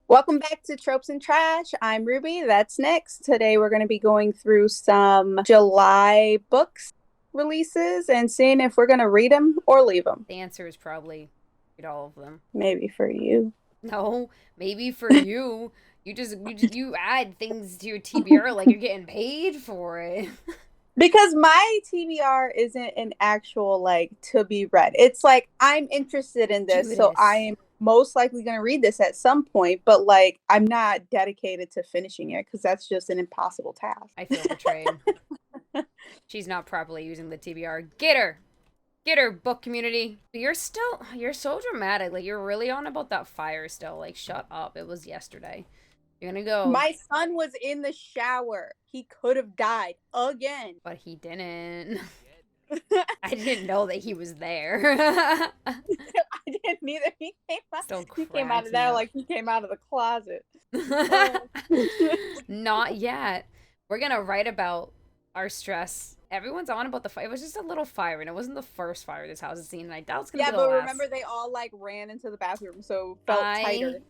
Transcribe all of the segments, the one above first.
Welcome back to Tropes and Trash. I'm Ruby. That's next. Today we're going to be going through some July books releases and seeing if we're going to read them or leave them. The answer is probably read all of them. Maybe for you. No, maybe for you. You add things to your TBR like you're getting paid for it. Because my TBR isn't an actual to be read. It's like I'm interested in this, so I Judas. am most likely going to read this at some point, but I'm not dedicated to finishing it because that's just an impossible task. I feel betrayed. She's not properly using the TBR. Get her! Get her, book community. You're so dramatic. Like, you're really on about that fire still. Like, shut up. It was yesterday. You're gonna go. My son was in the shower. He could have died again. But he didn't. I didn't know that he was there. I didn't either. Still He came out cracks of me there up. like he came out of the closet. Oh. Not yet. We're gonna write about our stress. Everyone's on about the fire. It was just a little fire, and it wasn't the first fire this house has seen, and I doubt it's gonna Yeah, be the but last. remember they all ran into the bathroom, so felt I tighter.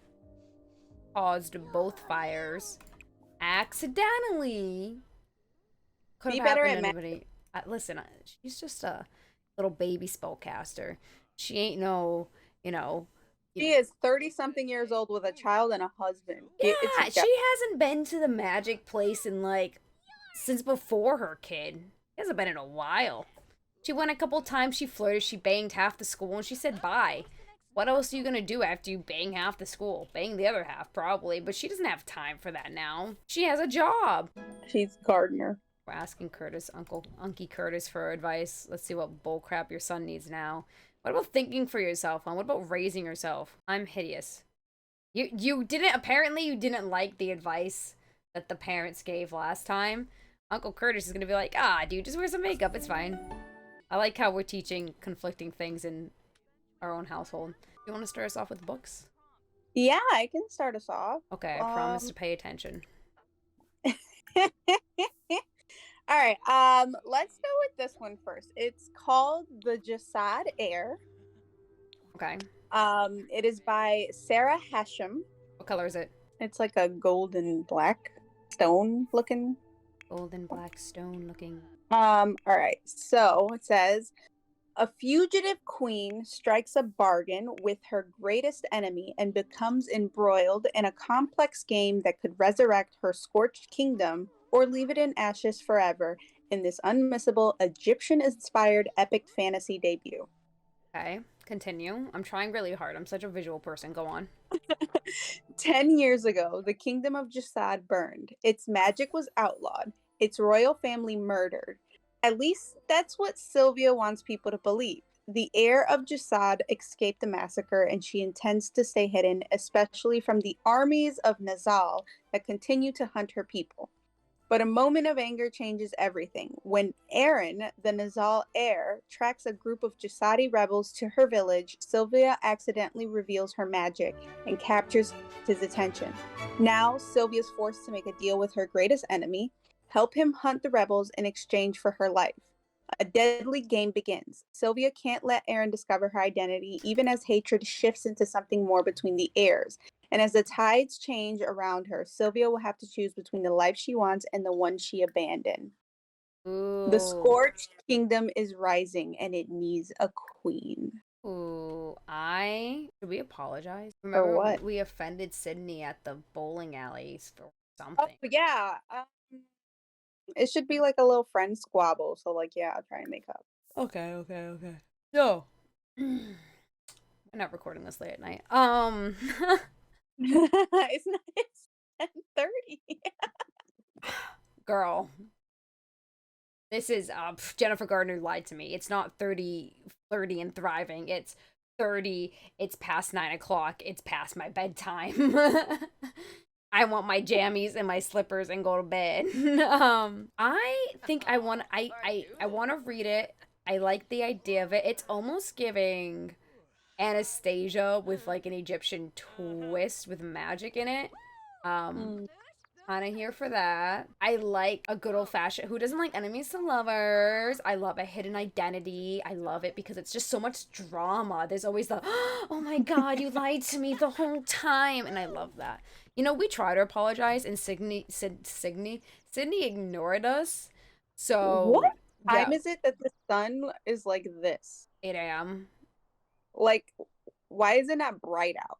caused both fires accidentally. Could Be have better happened at to math. anybody. Listen, she's just a little baby spellcaster. She ain't no, you know, you She know. is 30 something years old with a child and a husband. Get it Yeah, together. she hasn't been to the magic place in like since before her kid. She hasn't been in a while. She went a couple times, she flirted, she banged half the school, and she said bye. What else are you gonna do after you bang half the school? Bang the other half, probably, but she doesn't have time for that now. She has a job. She's gardener. We're asking Curtis, Unky Curtis, for advice. Let's see what bullcrap your son needs now. What about thinking for yourself, hon? What about raising yourself? I'm hideous. You didn't apparently you didn't like the advice that the parents gave last time. Uncle Curtis is gonna be like, dude, just wear some makeup, it's fine. I like how we're teaching conflicting things in our own household. You want to start us off with books? Yeah, I can start us off. Okay, I promise Um to pay attention. All right. Let's go with this one first. It's called The Jasad Heir. Okay. It is by Sarah Hashem. What color is it? It's like a golden black stone looking. Golden black stone looking. All right. So it says a fugitive queen strikes a bargain with her greatest enemy and becomes embroiled in a complex game that could resurrect her scorched kingdom or leave it in ashes forever in this unmissable Egyptian-inspired epic fantasy debut. Okay, continue. I'm trying really hard. I'm such a visual person. Go on. 10 years ago, the kingdom of Jasad burned. Its magic was outlawed, its royal family murdered. At least that's what Sylvia wants people to believe. The heir of Jasad escaped the massacre and she intends to stay hidden, especially from the armies of Nazal that continue to hunt her people. But a moment of anger changes everything. When Aaron, the Nazal heir, tracks a group of Jasadi rebels to her village, Sylvia accidentally reveals her magic and captures his attention. Now, Sylvia's forced to make a deal with her greatest enemy, help him hunt the rebels in exchange for her life. A deadly game begins. Sylvia can't let Aaron discover her identity, even as hatred shifts into something more between the heirs. And as the tides change around her, Sylvia will have to choose between the life she wants and the one she abandoned. The Ooh. Scorched Kingdom is rising and it needs a queen. Ooh, should we apologize? For Remember what? we offended Sydney at the bowling alleys for Oh, something. yeah. It should be like a little friend squabble. So, yeah, I'll try and make up. Okay. No. We're not recording this late at night. It's not, it's 10:30. Girl, this is Jennifer Gardner lied to me. It's not 30 flirty and thriving. It's 30, it's past 9 o'clock, it's past my bedtime. I want my jammies and my slippers and go to bed. I think I want to read it. I like the idea of it. It's almost giving Anastasia with like an Egyptian twist with magic in it. Um, Mm. Kind of here for that. I like a good old fashioned. Who doesn't like enemies to lovers? I love a hidden identity. I love it because it's just so much drama. There's always the, oh my god, you lied to me the whole time, and I love that. You know, we try to apologize, and Sydney ignored us. What So yeah, time is it that the sun is like this? 8 a.m. Like, why is it not bright out?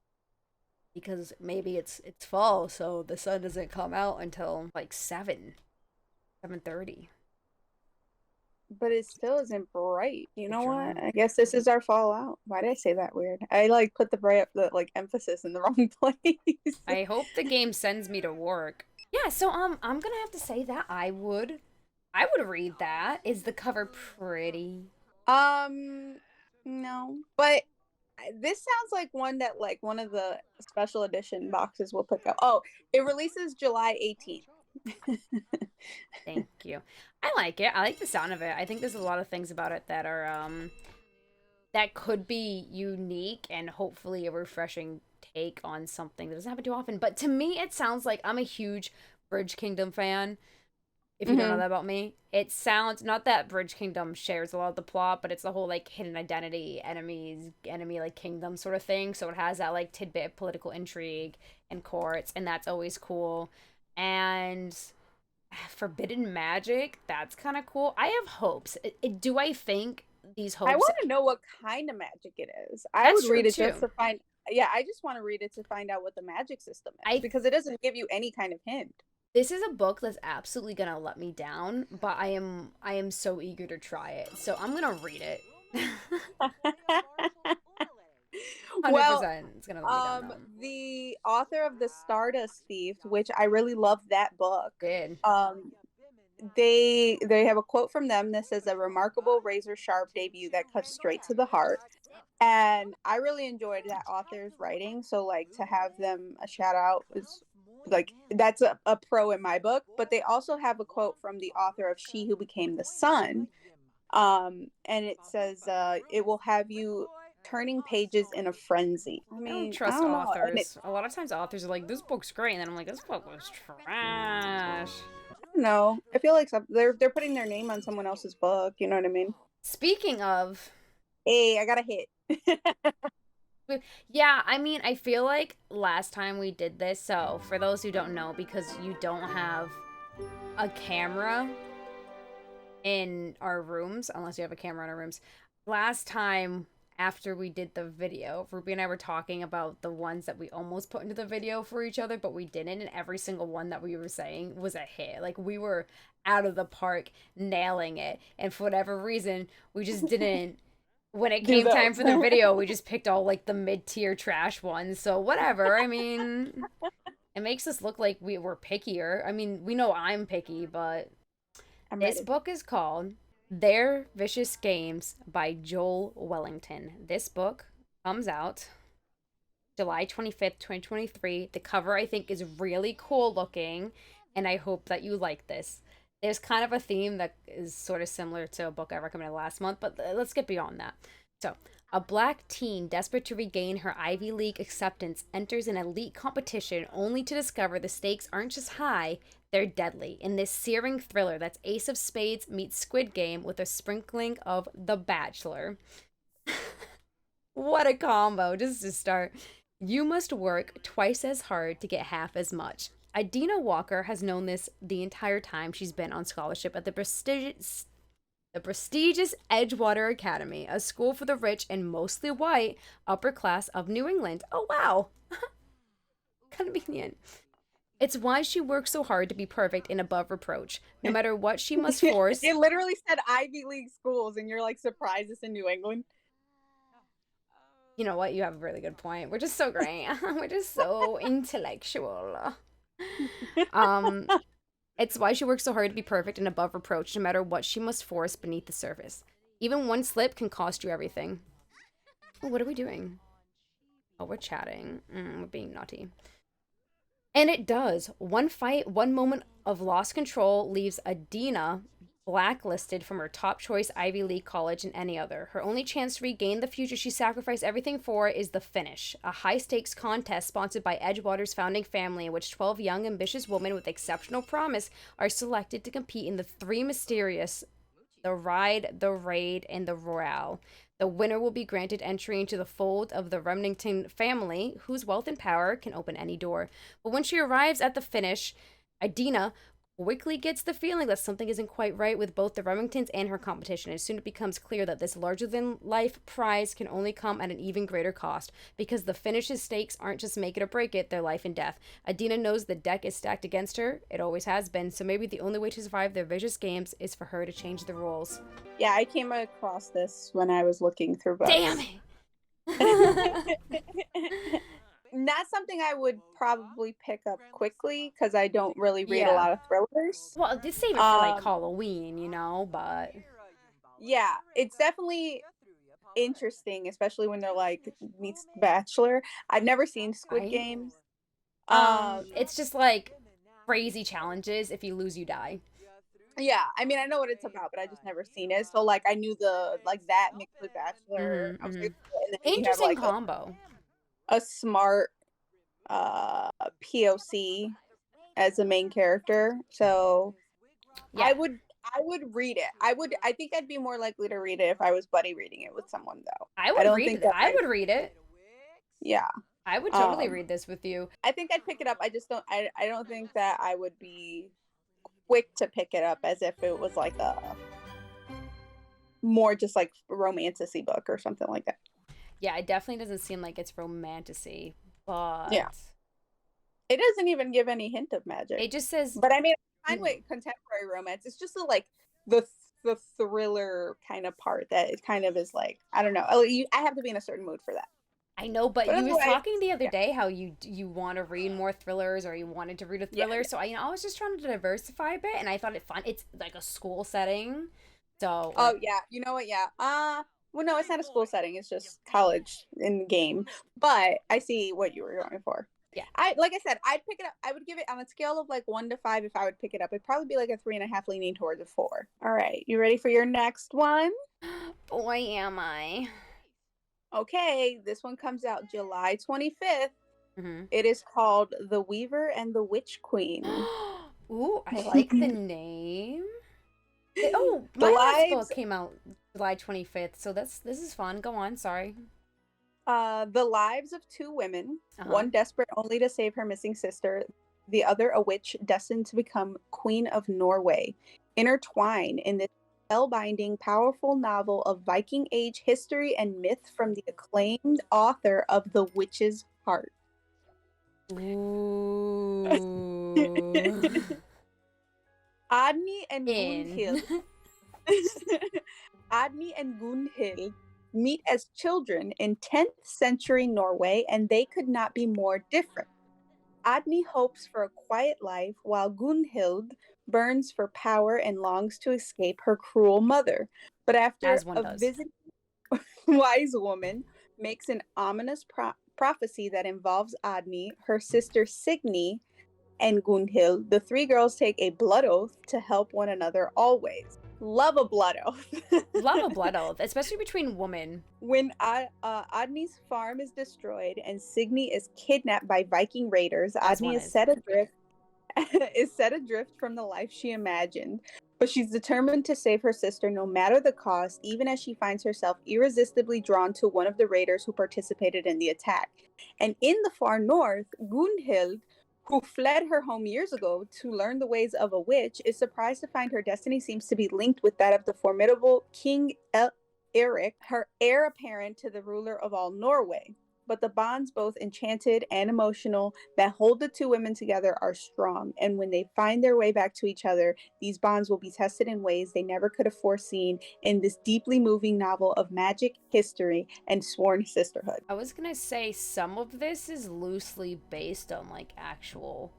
Because maybe it's fall, so the sun doesn't come out until like 7:30. But it still isn't bright. You know what? Drama. I guess this is our fallout. Why did I say that weird? I like put the like emphasis in the wrong place. I hope the game sends me to work. Yeah, so I'm gonna have to say that I would read that. Is the cover pretty? Um, no. But this sounds like one that like one of the special edition boxes will pick up. Oh, it releases July 18th. Thank you. I like it. I like the sound of it. I think there's a lot of things about it that are that could be unique and hopefully a refreshing take on something that doesn't happen too often. But to me, it sounds like I'm a huge Bridge Kingdom fan. If you don't know that about me, it sounds not that Bridge Kingdom shares a lot of the plot, but it's the whole like hidden identity, enemy like kingdom sort of thing. So it has that like tidbit of political intrigue and courts, and that's always cool. And forbidden magic, that's kind of cool. I have hopes. Do I think these hopes? I want to know what kind of magic it is. I That's would read true it just too. to find. Yeah, I just want to read it to find out what the magic system is I because it doesn't give you any kind of hint. This is a book that's absolutely gonna let me down, but I am so eager to try it. So I'm gonna read it. 100%. Well, It's gonna let me down though. the author of the Stardust Thief, which I really love that book. Good. They have a quote from them that says a remarkable razor sharp debut that cuts straight to the heart. And I really enjoyed that author's writing. So like to have them a shout out is like that's a pro in my book. But they also have a quote from the author of She Who Became the Sun. And it says it will have you turning pages in a frenzy. I I don't mean, I trust don't know. And authors. A lot of times authors are like, this book's great, and then I'm like, this book was trash. I don't know. I feel like they're putting their name on someone else's book. You know what I mean? Speaking of, Hey, I got a hit. yeah, I mean, I feel like last time we did this, so for those who don't know, because you don't have a camera in our rooms, unless you have a camera in our rooms, last time after we did the video, Ruby and I were talking about the ones that we almost put into the video for each other, but we didn't, and every single one that we were saying was a hit. Like, we were out of the park nailing it, and for whatever reason, we just didn't. When it came time for the video, we just picked all like the mid-tier trash ones. So whatever. I mean, it makes us look like we were pickier. I mean, we know I'm picky, but this book is called Their Vicious Games by Joelle Wellington. This book comes out July 25th, 2023. The cover, I think, is really cool looking, and I hope that you like this. There's kind of a theme that is sort of similar to a book I recommended last month, but let's get beyond that. So, a black teen desperate to regain her Ivy League acceptance enters an elite competition only to discover the stakes aren't just high, they're deadly. In this searing thriller that's Ace of Spades meets Squid Game with a sprinkling of The Bachelor. What a combo, just to start. You must work twice as hard to get half as much. Idina Walker has known this the entire time she's been on scholarship at the prestigious Edgewater Academy, a school for the rich and mostly white upper class of New England. Oh, wow. Convenient. It's why she works so hard to be perfect and above reproach. No matter what she must force. It literally said Ivy League schools, and you're like surprised it's in New England. You know what? You have a really good point. We're just so great. We're just so intellectual. It's why she works so hard to be perfect and above reproach, no matter what she must force beneath the surface. Even one slip can cost you everything. Oh, what are we doing? Oh, we're chatting. We're being naughty. And it does. One fight, one moment of lost control leaves Adina blacklisted from her top choice Ivy League college and any other. Her only chance to regain the future she sacrificed everything for is the finish, a high-stakes contest sponsored by Edgewater's founding family in which 12 young, ambitious women with exceptional promise are selected to compete in the three mysterious, the Ride, the Raid, and the Royale. The winner will be granted entry into the fold of the Remington family, whose wealth and power can open any door. But when she arrives at the finish, Idina quickly gets the feeling that something isn't quite right with both the Remingtons and her competition, and soon it becomes clear that this larger-than-life prize can only come at an even greater cost, because the finish's stakes aren't just make it or break it, they're life and death. Idina knows the deck is stacked against her, it always has been, so maybe the only way to survive their vicious games is for her to change the rules. Yeah, I came across this when I was looking through books. Damn it! Not something I would probably pick up quickly because I don't really read a lot of thrillers. Well, just save it for like Halloween, you know, but yeah, it's definitely interesting, especially when they're like meets Bachelor. I've never seen Squid Games. It's just like crazy challenges. If you lose, you die. Yeah, I mean, I know what it's about, but I just never seen it. So like, I knew the like that mixed with Bachelor. Mm-hmm, I was mm-hmm. like, and then Interesting you have, like, combo. a smart POC as a main character. So Yeah. I would read it. I think I'd be more likely to read it if I was buddy reading it with someone though. I would read it. Yeah. I would totally read this with you. I think I'd pick it up. I just don't I don't think that I would be quick to pick it up as if it was like a more just like romantic-y book or something like that. Yeah, it definitely doesn't seem like it's romantic-y, but yeah, it doesn't even give any hint of magic. It just says, but I mean, fine with contemporary romance. It's just like the thriller kind of part that it kind of is like, I don't know. I have to be in a certain mood for that. I know, but you were talking the other day how you want to read more thrillers, or you wanted to read a thriller. So I was just trying to diversify a bit, and I thought it fun. It's like a school setting, so. Oh yeah, you know what? Yeah. Well, no, it's not a school setting. It's just college in game. But I see what you were going for. Yeah. Like I said, I'd pick it up. I would give it on a scale of like 1 to 5. If I would pick it up, it'd probably be like a 3.5, leaning towards a 4. All right, you ready for your next one? Boy, am I. Okay, this one comes out July 25th. Mm-hmm. It is called The Weaver and the Witch Queen. Ooh, I like the name. My last book came out July 25th, so this is fun. Go on, sorry. The lives of two women, one desperate only to save her missing sister, the other a witch destined to become Queen of Norway, intertwine in this spellbinding, powerful novel of Viking Age history and myth from the acclaimed author of The Witch's Heart. Ooh. Adni and Gunhild. Adni and Gunhild meet as children in 10th century Norway, and they could not be more different. Adni hopes for a quiet life, while Gunhild burns for power and longs to escape her cruel mother. But after a visiting wise woman makes an ominous prophecy that involves Adni, her sister Signy, and Gunhild, the three girls take a blood oath to help one another always. Love a blood oath. Love a blood oath, especially between women. When Adni's farm is destroyed and Signy is kidnapped by Viking raiders, Adni is set adrift from the life she imagined. But she's determined to save her sister no matter the cost, even as she finds herself irresistibly drawn to one of the raiders who participated in the attack. And in the far north, Gunhild, who fled her home years ago to learn the ways of a witch, is surprised to find her destiny seems to be linked with that of the formidable King Eirik, her heir apparent to the ruler of all Norway. But the bonds, both enchanted and emotional, that hold the two women together are strong. And when they find their way back to each other, these bonds will be tested in ways they never could have foreseen in this deeply moving novel of magic, history, and sworn sisterhood. I was gonna say some of this is loosely based on like actual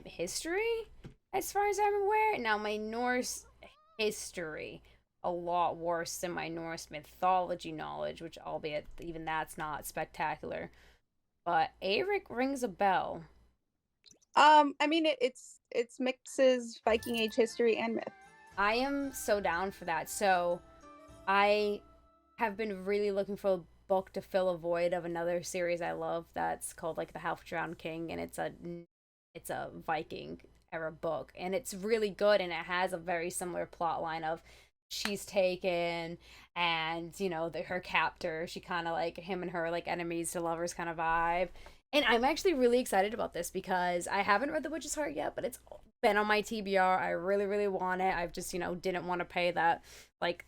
history, as far as I'm aware. Now, my Norse history a lot worse than my Norse mythology knowledge, which albeit even that's not spectacular. But Eirik rings a bell. I mean, it's mixes Viking Age history and myth. I am so down for that. So I have been really looking for a book to fill a void of another series I love that's called like The Half-Drowned King, and it's a Viking era book, and it's really good, and it has a very similar plot line of she's taken, and her captor, she kind of like him and her like enemies to lovers kind of vibe. And I'm actually really excited about this because I haven't read The Witch's Heart yet, but it's been on my TBR. I really, really want it. I've just, didn't want to pay that like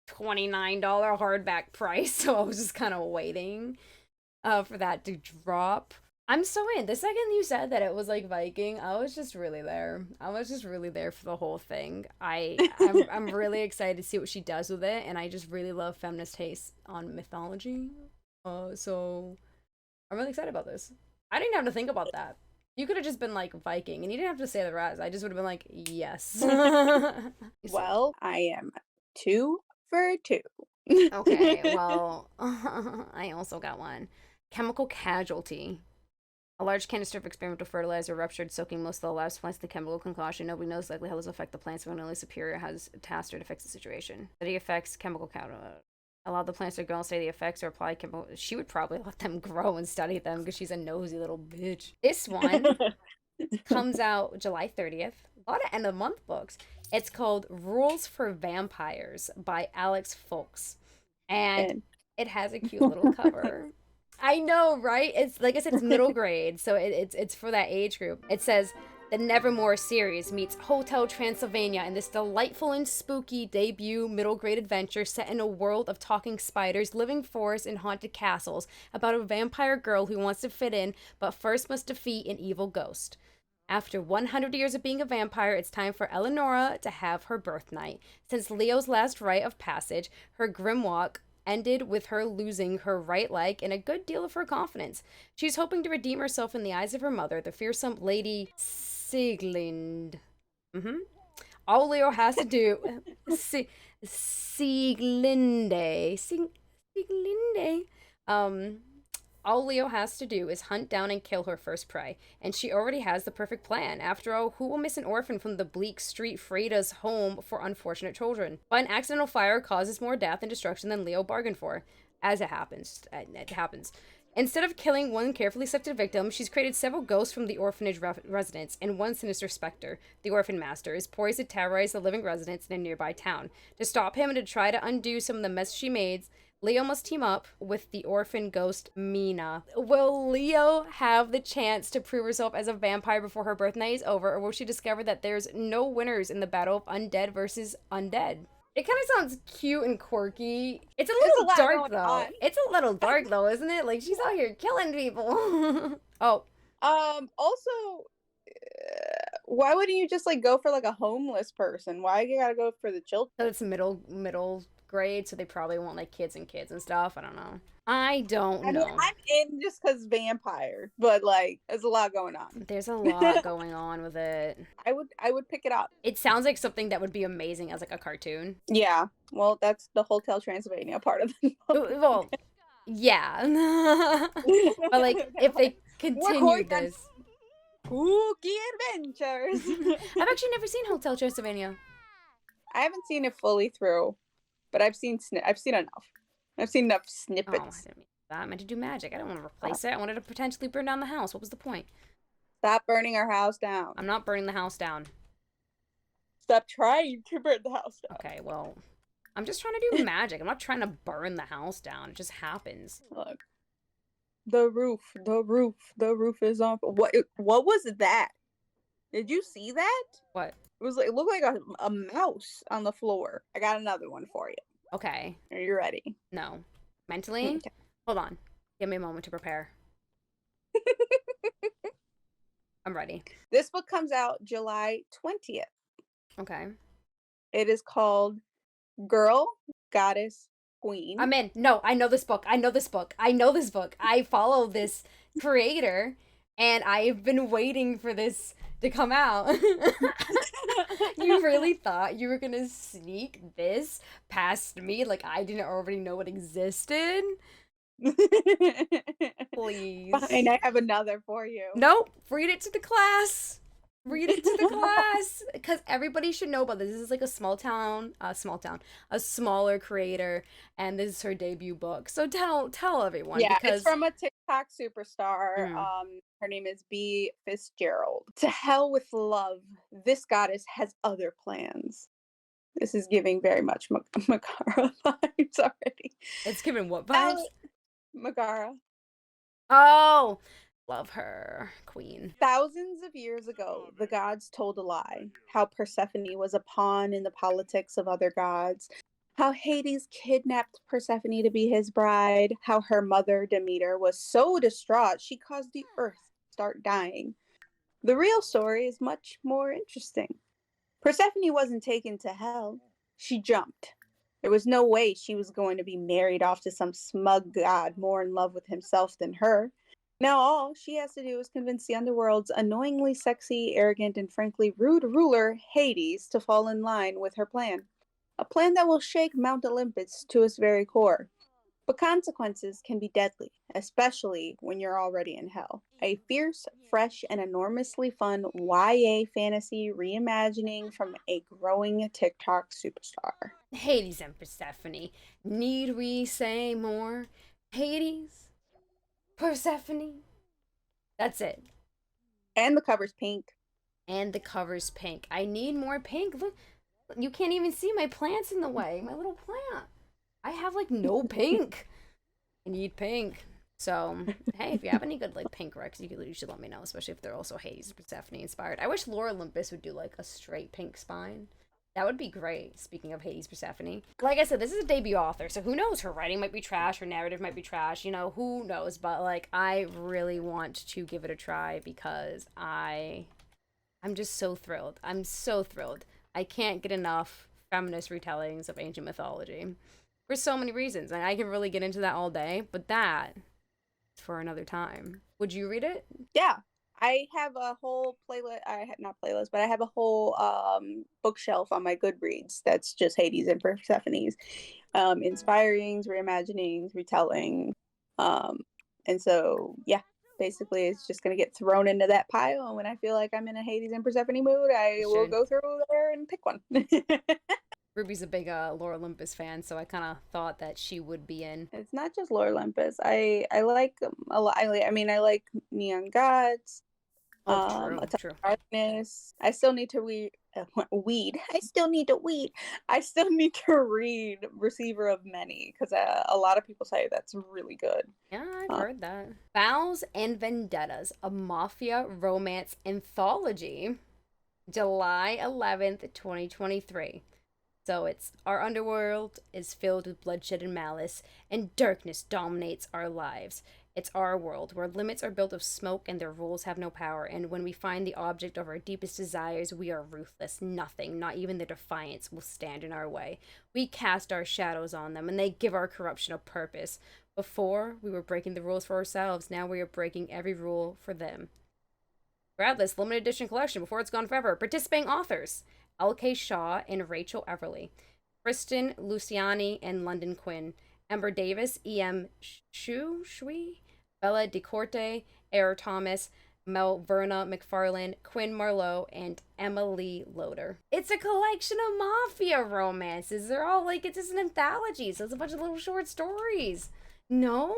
$29 hardback price, so I was just kind of waiting for that to drop. I'm so in. The second you said that it was like Viking, I was just really there. I was just really there for the whole thing. I'm really excited to see what she does with it, and I just really love feminist taste on mythology. So I'm really excited about this. I didn't have to think about that. You could have just been like Viking, and you didn't have to say the rest. I just would have been like, yes. Well, I am 2 for 2. Okay, well, I also got one. Chemical casualty. A large canister of experimental fertilizer ruptured, soaking most of the last plants in the chemical concoction. Nobody knows exactly how this will affect the plants, but only Superior has tasked her to fix the situation. Study effects, chemical casualty. Allow the plants to grow and study the effects or apply chemical. She would probably let them grow and study them because she's a nosy little bitch. This one comes out July 30th. A lot of end of month books. It's called Rules for Vampires by Alex Foulkes. And it has a cute little cover. I know, right? It's like I said, it's middle grade, so it's for that age group. It says the Nevermore series meets Hotel Transylvania in this delightful and spooky debut middle grade adventure set in a world of talking spiders, living forests, and haunted castles about a vampire girl who wants to fit in, but first must defeat an evil ghost. After 100 years of being a vampire, it's time for Eleonora to have her birthnight. Since Leo's last rite of passage, her grimwalk ended with her losing her right leg and a good deal of her confidence. She's hoping to redeem herself in the eyes of her mother, the fearsome Lady Sieglind. All Leo has to do... Sieglinde. Sieglinde. All Leo has to do is hunt down and kill her first prey, and she already has the perfect plan. After all, who will miss an orphan from the bleak street Freda's home for unfortunate children? But an accidental fire causes more death and destruction than Leo bargained for. As it happens. Instead of killing one carefully selected victim, she's created several ghosts from the orphanage residents, and one sinister specter, the Orphan Master, is poised to terrorize the living residents in a nearby town. To stop him and to try to undo some of the mess she made, Leo must team up with the orphan ghost Mina. Will Leo have the chance to prove herself as a vampire before her birthnight is over, or will she discover that there's no winners in the battle of undead versus undead? It kind of sounds cute and quirky. It's a little dark, though. It's a little dark, though, isn't it? Like, she's out here killing people. Oh. Also, why wouldn't you just, like, go for, like, a homeless person? Why you gotta go for the children? So it's middle grade, so they probably want like kids and stuff. I don't know. I mean, I'm in just because vampire, but like there's a lot going on. There's a lot going on with it. I would pick it up. It sounds like something that would be amazing as like a cartoon. Yeah. Well, that's the Hotel Transylvania part of the book. Well, yeah. But like if they continue this. Spooky adventures. I've actually never seen Hotel Transylvania. I haven't seen it fully through. But I've seen enough. I've seen enough snippets. I meant to do magic. I don't want to replace it. I wanted to potentially burn down the house. What was the point? Stop burning our house down. I'm not burning the house down. Stop trying to burn the house down. Okay, well, I'm just trying to do magic. I'm not trying to burn the house down. It just happens. Look. The roof is on. What was that? Did you see that? What? It looked like a mouse on the floor. I got another one for you. Okay. Are you ready? No. Mentally? Okay. Hold on. Give me a moment to prepare. I'm ready. This book comes out July 20th. Okay. It is called Girl, Goddess, Queen. I'm in. No, I know this book. I follow this creator, and I've been waiting for this to come out. You really thought you were gonna sneak this past me like I didn't already know it existed? Please. Fine, I have another for you. Nope, read it to the class. Read it to the class because everybody should know about this. This is like a a smaller creator, and this is her debut book. So tell everyone Yeah, it's because from a TikTok superstar. mm, Her name is B. Fitzgerald. To hell with love. This goddess has other plans. This is giving very much Megara vibes already. it's given what vibes? Al- Megara. Oh, love her, queen. Thousands of years ago, the gods told a lie. How Persephone was a pawn in the politics of other gods. How Hades kidnapped Persephone to be his bride. How her mother, Demeter, was so distraught she caused the earth to start dying. The real story is much more interesting. Persephone wasn't taken to hell. She jumped. There was no way she was going to be married off to some smug god more in love with himself than her. Now all she has to do is convince the underworld's annoyingly sexy, arrogant, and frankly rude ruler, Hades, to fall in line with her plan. A plan that will shake Mount Olympus to its very core. But consequences can be deadly, especially when you're already in hell. A fierce, fresh, and enormously fun YA fantasy reimagining from a growing TikTok superstar. Hades and Persephone. Need we say more? Hades, Persephone. That's it. And the cover's pink. And the cover's pink. I need more pink. Look, you can't even see my plants in the way. My little plant. I have like no pink. I need pink. So, hey, if you have any good like pink recs, you should let me know, especially if they're also Hades and Persephone inspired. I wish Laura Olympus would do like a straight pink spine. That would be great. Speaking of Hades Persephone. Like I said, this is a debut author, so who knows? Her writing might be trash, her narrative might be trash, you know, who knows? But like I really want to give it a try because I'm just so thrilled. I'm so thrilled. I can't get enough feminist retellings of ancient mythology for so many reasons. And I can really get into that all day, but that is for another time. Would you read it? Yeah. I have a whole playlist. I have not playlist, but I have a whole bookshelf on my Goodreads that's just Hades and Persephone's inspirings, reimaginings, retelling. And so, yeah, basically it's just going to get thrown into that pile. And when I feel like I'm in a Hades and Persephone mood, I will go through there and pick one. Ruby's a big Laura Olympus fan, so I kind of thought that she would be in. It's not just Laura Olympus. I like a lot. I mean, I like Neon Gods. A Touch of Darkness. I still need to read weed. I still need to weed. I still need to read Receiver of Many because a lot of people say that's really good. Yeah, I've heard that. Vows and Vendettas, a Mafia romance anthology, July 11th, 2023. So it's our underworld is filled with bloodshed and malice, and darkness dominates our lives. It's our world, where limits are built of smoke and their rules have no power, and when we find the object of our deepest desires, we are ruthless. Nothing, not even their defiance, will stand in our way. We cast our shadows on them, and they give our corruption a purpose. Before, we were breaking the rules for ourselves, now we are breaking every rule for them. Grab this limited edition collection before it's gone forever. Participating authors: L.K. Shaw and Rachel Everly, Kristen Luciani and London Quinn, Ember Davis, E.M. Shui, Bella DeCorte, Air Thomas, Melverna McFarlane, Quinn Marlowe, and Emily Loader. It's a collection of Mafia romances. They're all like, it's just an anthology, so it's a bunch of little short stories. No?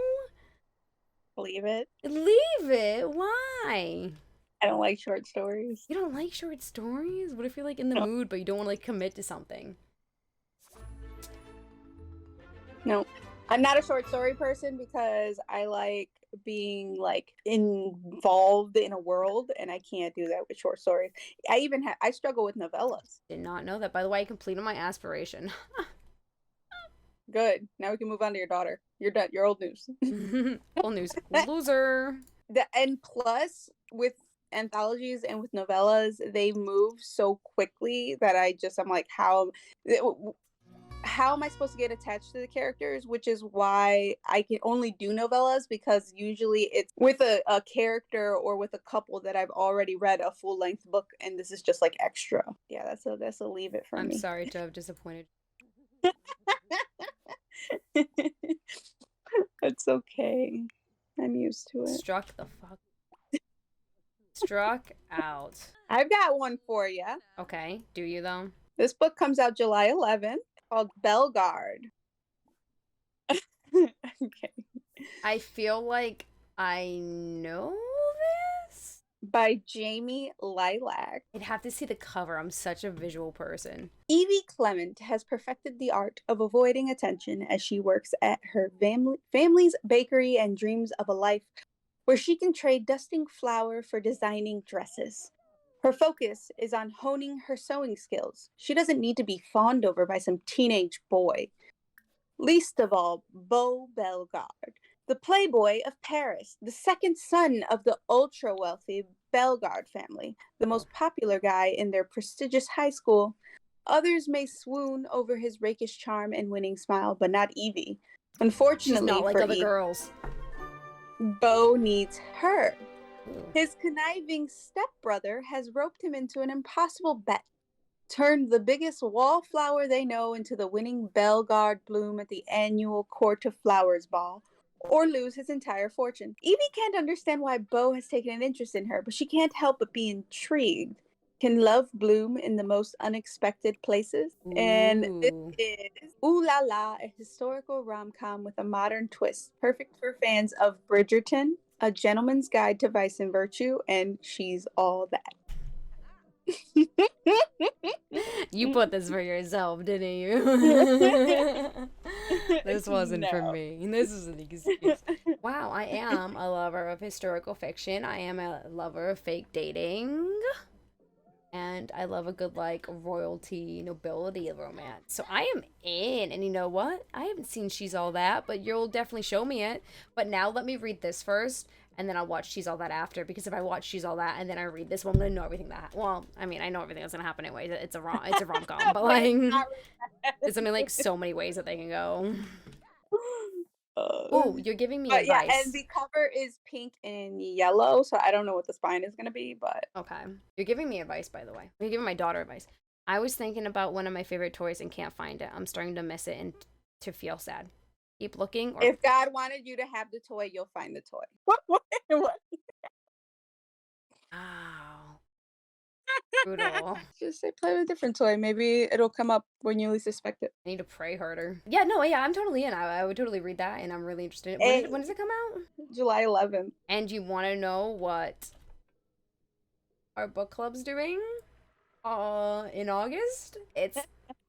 Leave it. Leave it? Why? I don't like short stories. You don't like short stories? What if you're like in the mood, but you don't want to like commit to something? No, I'm not a short story person because I like being like involved in a world, and I can't do that with short stories. I struggle with novellas. Did not know that. By the way, I completed my aspiration. Good. Now we can move on to your daughter. You're done. You're old news. Old news. Loser. And plus, with anthologies and with novellas, they move so quickly that I'm like, how am I supposed to get attached to the characters? Which is why I can only do novellas, because usually it's with a character or with a couple that I've already read a full length book, and this is just like extra. Yeah, that's a leave it from me. I'm sorry to have disappointed. It's okay. I'm used to it. Struck the fuck Struck out. I've got one for you. Okay, do you though? This book comes out July 11th, called Bellegarde. Okay. I feel like I know this. By Jamie Lilac. I'd have to see the cover. I'm such a visual person. Evie Clement has perfected the art of avoiding attention as she works at her family's bakery and dreams of a life where she can trade dusting flour for designing dresses. Her focus is on honing her sewing skills. She doesn't need to be fawned over by some teenage boy. Least of all, Beau Bellegarde, the playboy of Paris, the second son of the ultra-wealthy Bellegarde family, the most popular guy in their prestigious high school. Others may swoon over his rakish charm and winning smile, but not Evie. Unfortunately, she's not like for other Evie, girls. Beau needs her. His conniving stepbrother has roped him into an impossible bet. Turned the biggest wallflower they know into the winning Bellegarde bloom at the annual Court of Flowers ball, or lose his entire fortune. Evie can't understand why Beau has taken an interest in her, but she can't help but be intrigued. Can love bloom in the most unexpected places? Ooh. And this is Ooh La La, a historical rom-com with a modern twist, perfect for fans of Bridgerton, A Gentleman's Guide to Vice and Virtue, and She's All That. You put this for yourself, didn't you? This wasn't for me. This is an excuse. Wow, I am a lover of historical fiction. I am a lover of fake dating. And I love a good, like, royalty, nobility romance. So I am in. And you know what? I haven't seen She's All That, but you'll definitely show me it. But now let me read this first, and then I'll watch She's All That after. Because if I watch She's All That and then I read this, well, I'm going to know everything that... Well, I mean, I know everything that's going to happen anyway. It's a rom-com. But, like, there's only, like, so many ways that they can go. Oh, you're giving me advice. Yeah, and the cover is pink and yellow, so I don't know what the spine is going to be, but... Okay. You're giving me advice, by the way. You're giving my daughter advice. I was thinking about one of my favorite toys and can't find it. I'm starting to miss it and to feel sad. Keep looking. Or... If God wanted you to have the toy, you'll find the toy. What? Wow. Brutal. Just say play with a different toy. Maybe it'll come up when you least expect it. I need to pray harder. Yeah, no, yeah, I'm totally in. I would totally read that, and I'm really interested. When does it come out? July 11th. And you want to know what our book club's doing in August? It's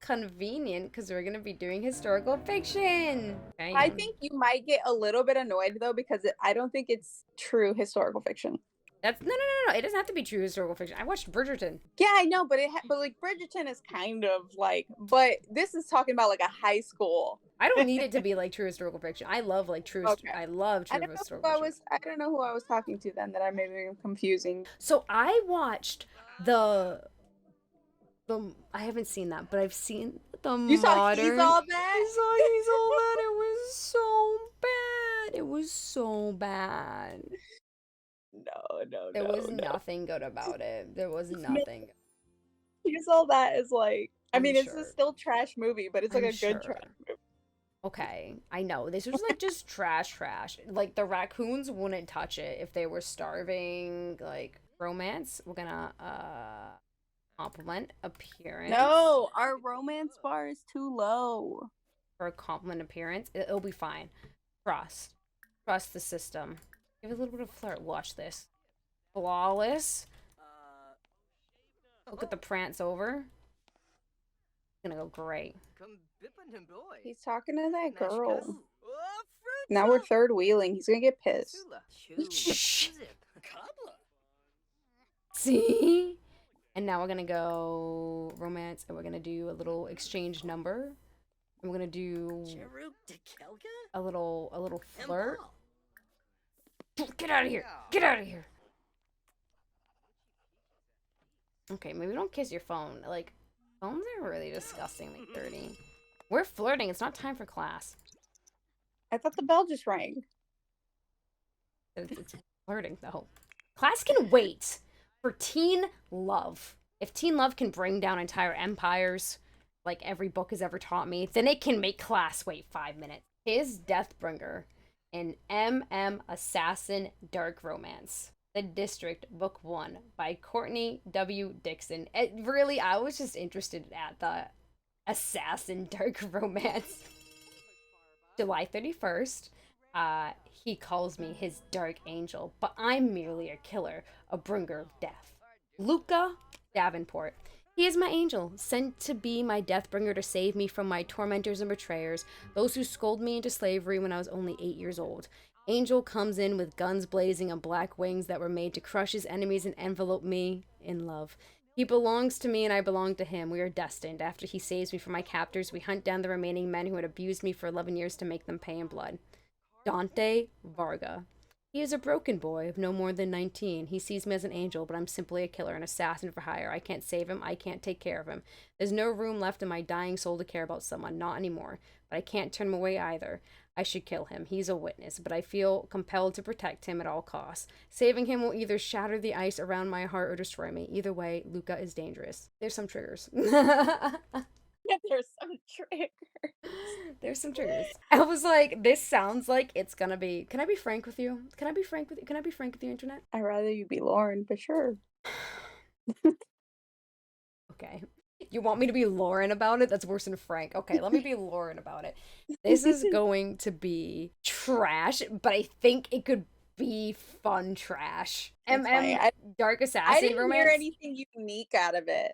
convenient because we're going to be doing historical fiction. I think you might get a little bit annoyed, though, because I don't think it's true historical fiction. That's no. It doesn't have to be true historical fiction. I watched Bridgerton. Yeah, I know, but like Bridgerton is kind of like, but this is talking about like a high school. I don't need it to be like true historical fiction. I love like true. Okay. I love true historical fiction. I don't know who I was talking to then that I maybe confusing. So I watched the. I haven't seen that, but I've seen the modern. You saw He's All That? I saw He's All That. It was so bad. It was so bad. No. There was nothing good about it. There was nothing. Here's All That is like, I mean, it's a still trash movie, but it's like a good trash movie. Okay, I know. This was like just trash. Like the raccoons wouldn't touch it if they were starving. Like romance, we're gonna compliment appearance. No, our romance bar is too low. For a compliment appearance, it'll be fine. Trust the system. Give it a little bit of flirt. Watch this. Flawless. Look at the prance over. It's gonna go great. He's talking to that girl. Now we're third wheeling. He's gonna get pissed. Shh. See? And now we're gonna go romance, and we're gonna do a little exchange number. And we're gonna do a little flirt. Get out of here! Get out of here! Okay, maybe don't kiss your phone. Like, phones are really disgustingly dirty. We're flirting. It's not time for class. I thought the bell just rang. It's flirting, though. Class can wait for teen love. If teen love can bring down entire empires, like every book has ever taught me, then it can make class wait 5 minutes. His Deathbringer. An MM assassin dark romance. The District, Book 1 by Courtney W. Dixon. I was just interested at the assassin dark romance. July 31st, he calls me his dark angel, but I'm merely a killer, a bringer of death. Luca Davenport. He is my angel, sent to be my death bringer to save me from my tormentors and betrayers, those who scold me into slavery when I was only 8 years old. Angel comes in with guns blazing and black wings that were made to crush his enemies and envelope me in love. He belongs to me and I belong to him. We are destined. After he saves me from my captors, we hunt down the remaining men who had abused me for 11 years to make them pay in blood. Dante Varga. He is a broken boy of no more than 19. He sees me as an angel, but I'm simply a killer, an assassin for hire. I can't save him. I can't take care of him. There's no room left in my dying soul to care about someone. Not anymore. But I can't turn him away either. I should kill him. He's a witness, but I feel compelled to protect him at all costs. Saving him will either shatter the ice around my heart or destroy me. Either way, Luca is dangerous. There's some triggers. Yeah, there's some triggers. There's some triggers. I was like, this sounds like it's gonna be. Can I be frank with you? Can I be frank with you? Can I be frank with you, internet? I'd rather you be Lauren, but sure. Okay. You want me to be Lauren about it? That's worse than Frank. Okay, let me be Lauren about it. This is going to be trash, but I think it could be fun trash. Dark Assassin I didn't romance. hear anything unique out of it.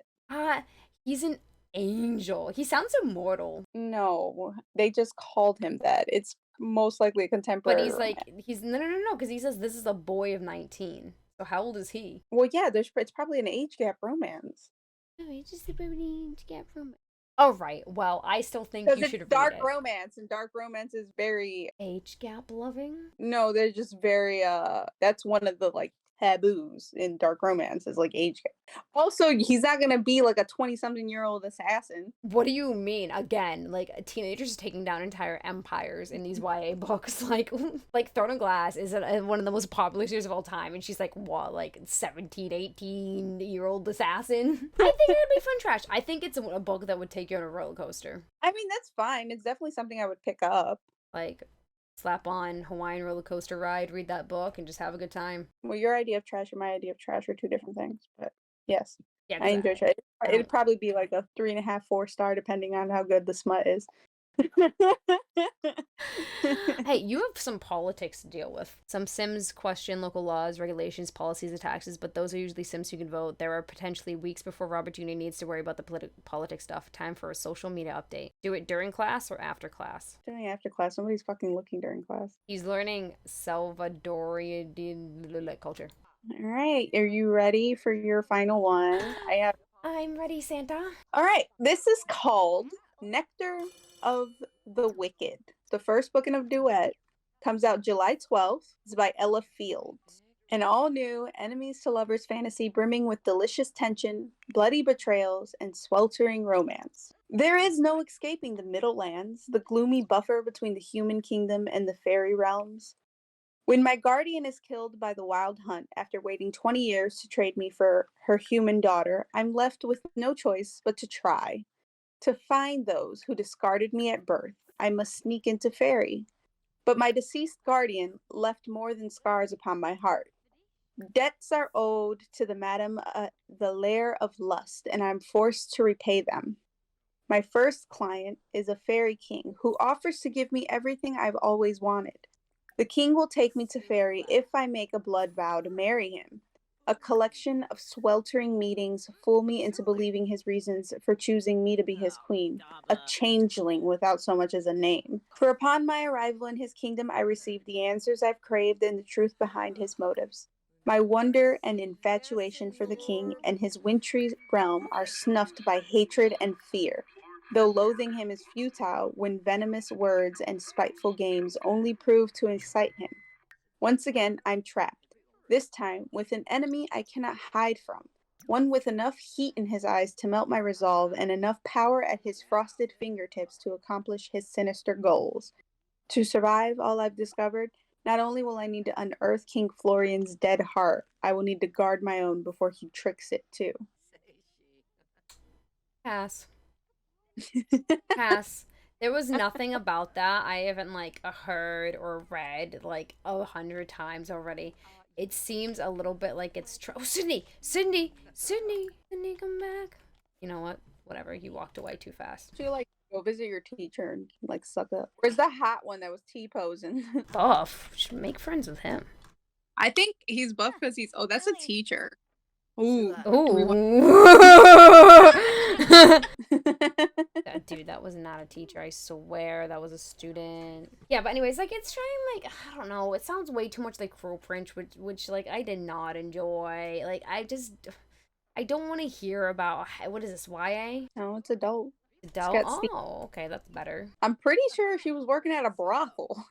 He's an angel. He sounds immortal. No, they just called him that. It's most likely a contemporary. But he's romance. like, he's no, because he says this is a boy of 19. So how old is he? Well, yeah, it's probably an age gap romance. No, it's just a age gap romance. Oh, right. Well, I still think you should read dark it. romance, and dark romance is very Age gap loving? No, they're just very that's one of the like taboos in dark romance is like age gap. Also, he's not gonna be like a 20-something-year-old assassin. What do you mean? Again, like teenagers taking down entire empires in these YA books. Like Throne of Glass is one of the most popular series of all time, and she's like what, like 17, 18-year-old assassin. I think it would be fun trash. I think it's a book that would take you on a roller coaster. I mean, that's fine. It's definitely something I would pick up. Like, slap on Hawaiian roller coaster ride, read that book, and just have a good time. Well, your idea of trash and my idea of trash are two different things, but yes. Yeah, I enjoy trash. It'd probably be like a 3.5, 4-star, depending on how good the smut is. Hey, you have some politics to deal with. Some Sims question local laws, regulations, policies, and taxes, but those are usually Sims who can vote. There are potentially weeks before Robert Jr. needs to worry about the politics stuff. Time for a social media update. Do it during class or after class? Doing after class. Nobody's fucking looking during class. He's learning Salvadorian culture. All right. Are you ready for your final one? I'm ready, Santa. All right. This is called Nectar of the Wicked. The first book in a duet comes out July 12th. It's by Ella Fields. An all-new enemies to lovers fantasy brimming with delicious tension, bloody betrayals, and sweltering romance. There is no escaping the Middle Lands, the gloomy buffer between the human kingdom and the fairy realms. When my guardian is killed by the wild hunt after waiting 20 years to trade me for her human daughter, I'm left with no choice but to try. To find those who discarded me at birth, I must sneak into fairy. But my deceased guardian left more than scars upon my heart. Debts are owed to the madam, the lair of lust, and I'm forced to repay them. My first client is a fairy king who offers to give me everything I've always wanted. The king will take me to fairy if I make a blood vow to marry him. A collection of sweltering meetings fool me into believing his reasons for choosing me to be his queen, a changeling without so much as a name. For upon my arrival in his kingdom, I received the answers I've craved and the truth behind his motives. My wonder and infatuation for the king and his wintry realm are snuffed by hatred and fear, though loathing him is futile when venomous words and spiteful games only prove to excite him. Once again, I'm trapped. This time, with an enemy I cannot hide from, one with enough heat in his eyes to melt my resolve and enough power at his frosted fingertips to accomplish his sinister goals. To survive all I've discovered, not only will I need to unearth King Florian's dead heart, I will need to guard my own before he tricks it too. Pass. Pass. There was nothing about that I haven't heard or read 100 times already. it seems a little bit like it's oh, Sydney, come back. You know what? Whatever. You walked away too fast. You like go visit your teacher and like suck up. Where's the hat one that was T-posing? Buff. Should make friends with him. I think he's buff because he's that's a teacher. Ooh. Dude, that was not a teacher. I swear that was a student. Yeah, but anyways, like it's trying like I don't know. It sounds way too much like Cruel Prince, which like I did not enjoy. Like I don't want to hear about what is this YA? No, it's adult. Adult. Oh, okay, that's better. I'm pretty sure she was working at a brothel.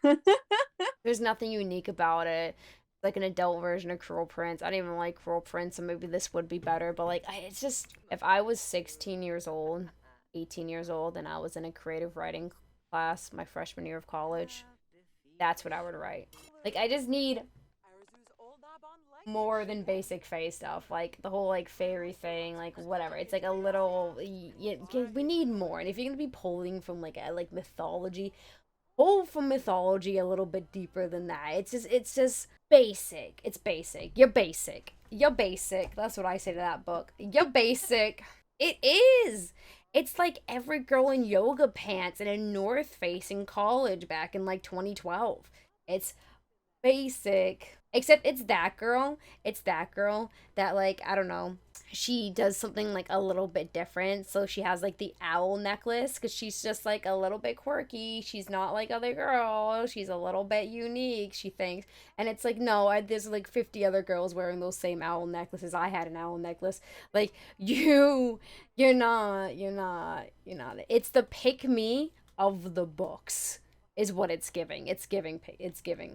There's nothing unique about it. Like an adult version of Cruel Prince. I don't even like Cruel Prince, so maybe this would be better. But like, it's just if I was 16 years old, 18 years old, and I was in a creative writing class my freshman year of college, that's what I would write. Like, I just need more than basic fae stuff. Like the whole like fairy thing, like whatever. It's like a little. We need more. And if you're gonna be pulling from like mythology. Pull from mythology a little bit deeper than that. It's just basic. It's basic. You're basic. You're basic. That's what I say to that book. You're basic. It is. It's like every girl in yoga pants in a North Face in college back in like 2012. It's basic. Except it's that girl. It's that girl that like, I don't know. She does something like a little bit different. So she has like the owl necklace because she's just like a little bit quirky. She's not like other girls. She's a little bit unique, she thinks. And it's like, no, there's like 50 other girls wearing those same owl necklaces. I had an owl necklace. Like you're not. It's the pick me of the books. Is what it's giving. It's giving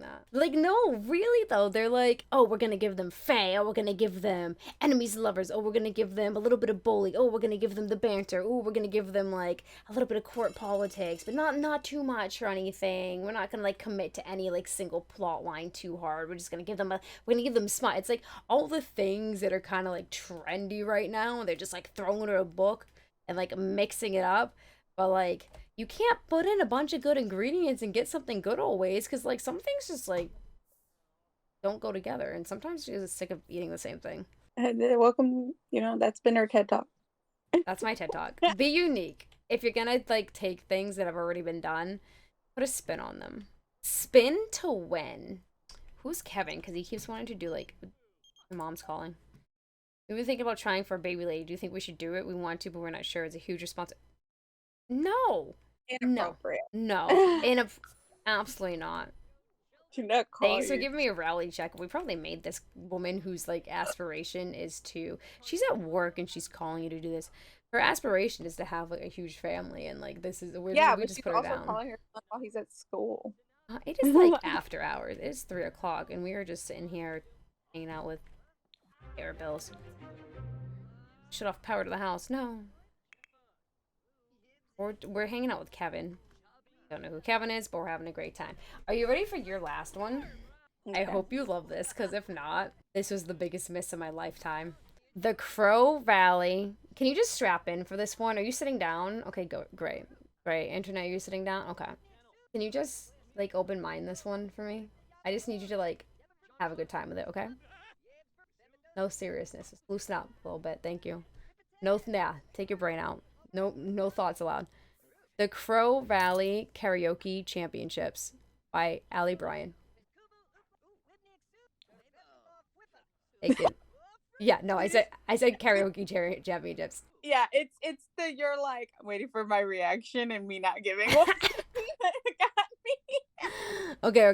that. Like, no, really, though. They're like, oh, we're going to give them fae. Oh, we're going to give them enemies and lovers. Oh, we're going to give them a little bit of bully. Oh, we're going to give them the banter. Oh, we're going to give them, like, a little bit of court politics. But not too much or anything. We're not going to, like, commit to any, like, single plot line too hard. We're just going to give them we're going to give them smut. It's, like, all the things that are kind of, like, trendy right now. They're just, like, throwing it in a book and, like, mixing it up. But, like... You can't put in a bunch of good ingredients and get something good always, because, like, some things just, like, don't go together. And sometimes you're just sick of eating the same thing. Welcome, that's been our TED Talk. That's my TED Talk. Be unique. If you're gonna, like, take things that have already been done, put a spin on them. Spin to win. Who's Kevin? Because he keeps wanting to do, like, your mom's calling. We've been thinking about trying for a baby lady. Do you think we should do it? We want to, but we're not sure. It's a huge responsibility. No. Inappropriate. No. Absolutely not. Thanks for giving me a rally check. We probably made this woman whose like aspiration is to she's at work and she's calling you to do this. Her aspiration is to have like a huge family and like this is we just put her down. Calling her son while he's at school. It is like after hours. It's 3:00 and we are just sitting here hanging out with air bills. Shut off power to the house. No. We're hanging out with Kevin. Don't know who Kevin is, but we're having a great time. Are you ready for your last one? Okay. I hope you love this, because if not, this was the biggest miss of my lifetime. The Crow Valley. Can you just strap in for this one? Are you sitting down? Okay, go. Great. Internet, you sitting down? Okay. Can you just, like, open mind this one for me? I just need you to, like, have a good time with it, okay? No seriousness. Just loosen up a little bit. Thank you. Take your brain out. No thoughts allowed. The Crow Valley Karaoke Championships by Allie Bryan. Thank you. Yeah, no, I said karaoke championships. Yeah, it's you're like waiting for my reaction and me not giving one. Got me. Okay.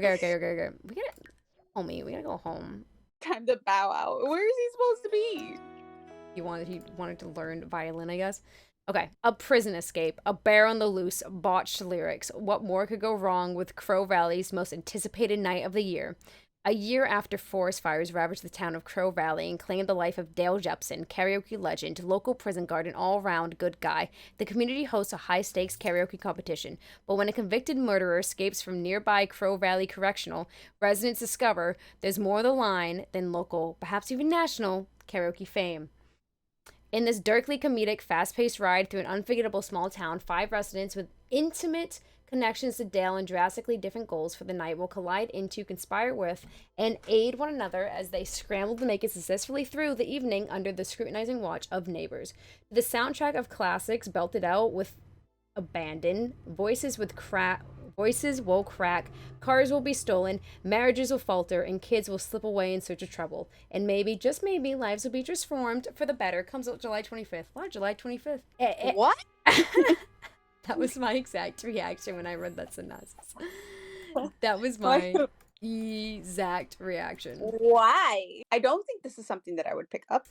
We gotta go home. Time to bow out. Where is he supposed to be? He wanted to learn violin, I guess. Okay, a prison escape, a bear on the loose, botched lyrics. What more could go wrong with Crow Valley's most anticipated night of the year? A year after forest fires ravaged the town of Crow Valley and claimed the life of Dale Jepson, karaoke legend, local prison guard, and all-round good guy, the community hosts a high-stakes karaoke competition. But when a convicted murderer escapes from nearby Crow Valley Correctional, residents discover there's more on the line than local, perhaps even national, karaoke fame. In this darkly comedic, fast-paced ride through an unforgettable small town, 5 residents with intimate connections to Dale and drastically different goals for the night will collide into, conspire with, and aid one another as they scramble to make it successfully through the evening under the scrutinizing watch of neighbors. The soundtrack of classics belted out with abandon, voices will crack, cars will be stolen, marriages will falter, and kids will slip away in search of trouble. And maybe, just maybe, lives will be transformed for the better. Comes out July 25th. Wow, July 25th. What? That was my exact reaction when I read that synopsis. That was my exact reaction. Why? I don't think this is something that I would pick up.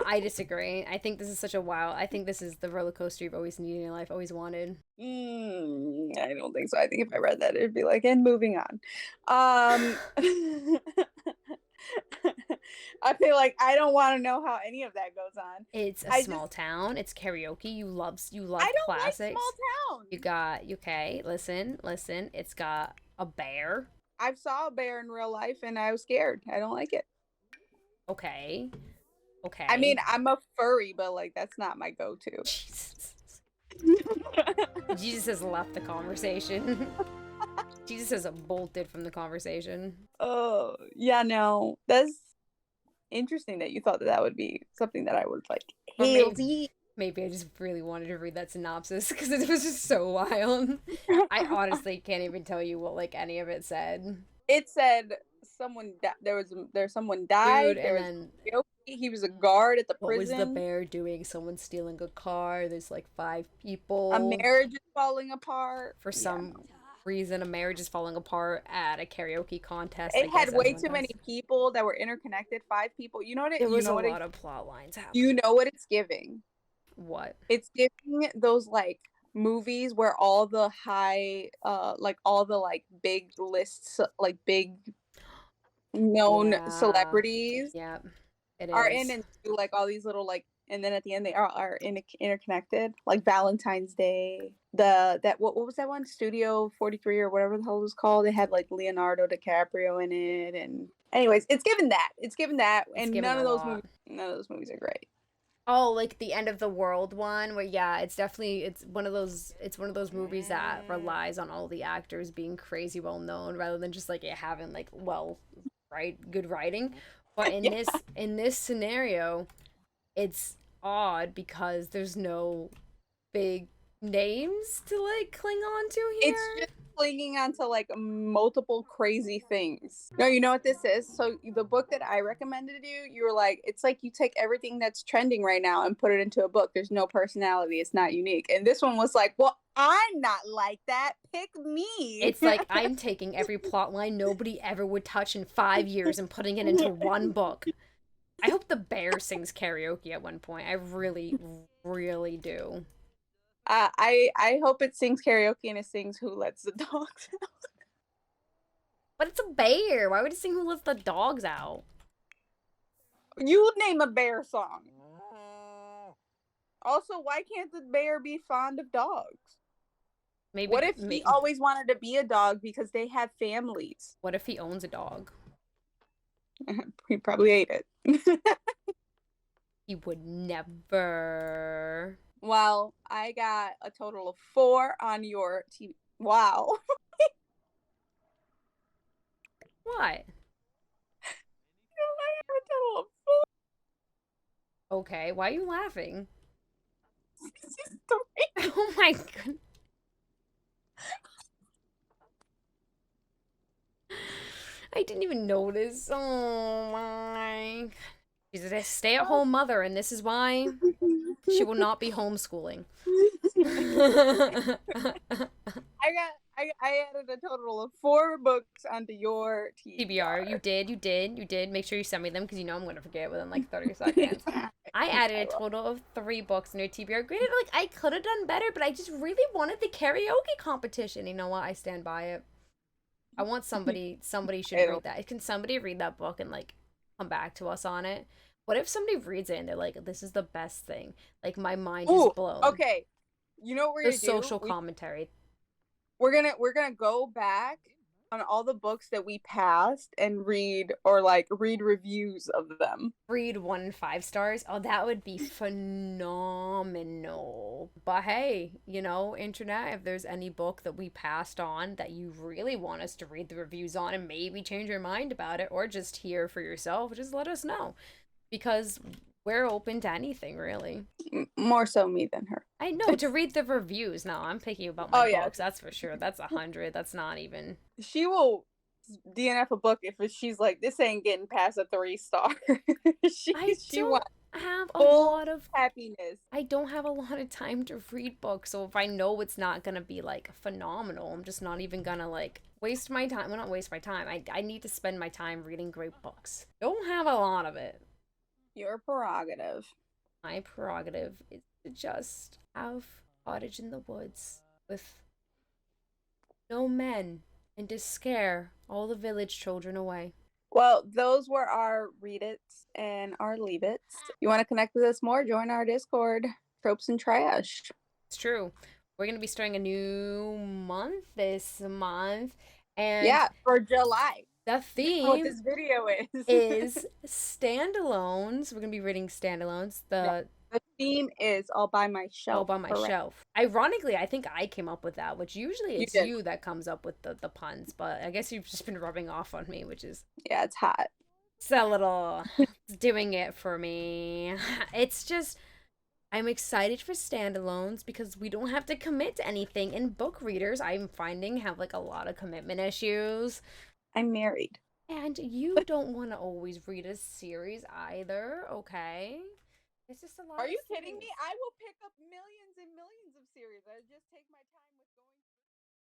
I disagree. I think this is such a wild. I think this is the roller coaster you've always needed in your life, always wanted. I don't think so. I think if I read that, it'd be like, and moving on. I feel like I don't want to know how any of that goes on. It's a small town. It's karaoke. You love I don't classics. like small town. You got okay. Listen. It's got a bear. I saw a bear in real life and I was scared. I don't like it. Okay. I mean, I'm a furry, but like that's not my go-to. Jesus has left the conversation. Jesus has bolted from the conversation. Oh, yeah, no. That's interesting that you thought that would be something that I would like. Maybe I just really wanted to read that synopsis because it was just so wild. I honestly can't even tell you what like any of it said. It said someone someone died. Dude, and then he was a guard at the prison. What was the bear doing? Someone stealing a car. There's like 5 people. A marriage is falling apart. For some reason, a marriage is falling apart at a karaoke contest. It had way too many people that were interconnected. 5 people. You know what? There was a lot of plot lines happening. You know what it's giving? What? It's giving those like movies where all the high, like all the like big lists, like big known celebrities. Yeah. Are in and do like all these little like, and then at the end they are interconnected, like Valentine's Day. What was that one? Studio 43 or whatever the hell it was called. It had like Leonardo DiCaprio in it, and anyways, it's given that, and none of those movies are great. Oh, like the end of the world one, where it's one of those movies that relies on all the actors being crazy well known rather than just like it having like good writing. But in this scenario, it's odd because there's no big names to like cling on to here. It's just clinging onto like multiple crazy things. No, you know what this is? So the book that I recommended you were like, it's like you take everything that's trending right now and put it into a book. There's no personality. It's not unique. And this one was like, well, I'm not like that. Pick me. It's like I'm taking every plot line nobody ever would touch in 5 years and putting it into one book. I hope the bear sings karaoke at one point. I really, really do. I hope it sings karaoke and it sings Who Lets the Dogs Out. But it's a bear. Why would it sing Who Lets the Dogs Out? You name a bear song. Also, why can't the bear be fond of dogs? What if he always wanted to be a dog because they have families? What if he owns a dog? He probably ate it. He would never. Well, I got a total of 4 on your TV. Wow. What? I have a total of 4. Okay, why are you laughing? This is 3. Oh my god. I didn't even notice. Oh my. She's a stay-at-home mother, and this is why she will not be homeschooling. I added a total of 4 books onto your TBR. You did. Make sure you send me them because you know I'm gonna forget within like 30 seconds. I added a total of 3 books in your TBR. Granted, like I could have done better, but I just really wanted the karaoke competition. You know what? I stand by it. I want somebody should read that. Can somebody read that book and like come back to us on it? What if somebody reads it and they're like, this is the best thing? Like my mind is blown. Okay. You know what we're gonna do? Social commentary. We're gonna go back on all the books that we passed and read or like read reviews of them. Read 1 5 stars. Oh, that would be phenomenal. But hey, internet, if there's any book that we passed on that you really want us to read the reviews on and maybe change your mind about it or just hear for yourself, just let us know. Because we're open to anything, really. More so me than her. I know, to read the reviews. No, I'm picky about my books. That's for sure. That's 100. That's not even. She will DNF a book if she's like, this ain't getting past a 3-star. she wants have a lot of happiness. I don't have a lot of time to read books, so if I know it's not gonna be like phenomenal, I'm just not even gonna like waste my time. Well, not waste my time. I need to spend my time reading great books. Don't have a lot of it. Your prerogative. My prerogative is to just have cottage in the woods with no men and to scare all the village children away. Well, those were our read it's and our leave it's. You want to connect with us more? Join our Discord, Tropes and Trash. It's true. We're going to be starting a new month this month. And yeah, for July. The theme what this video is standalones. We're going to be reading standalones. The theme is all by my shelf. All by my shelf. Ironically, I think I came up with that, which usually it's you that comes up with the puns, but I guess you've just been rubbing off on me, which is... Yeah, it's hot. It's a little... it's doing it for me. It's just... I'm excited for standalones because we don't have to commit to anything, and book readers, I'm finding, have like a lot of commitment issues. I'm married. And you don't want to always read a series either, okay? It's just a lot. Are you kidding me? I will pick up millions and millions of series. I just take my time with going through.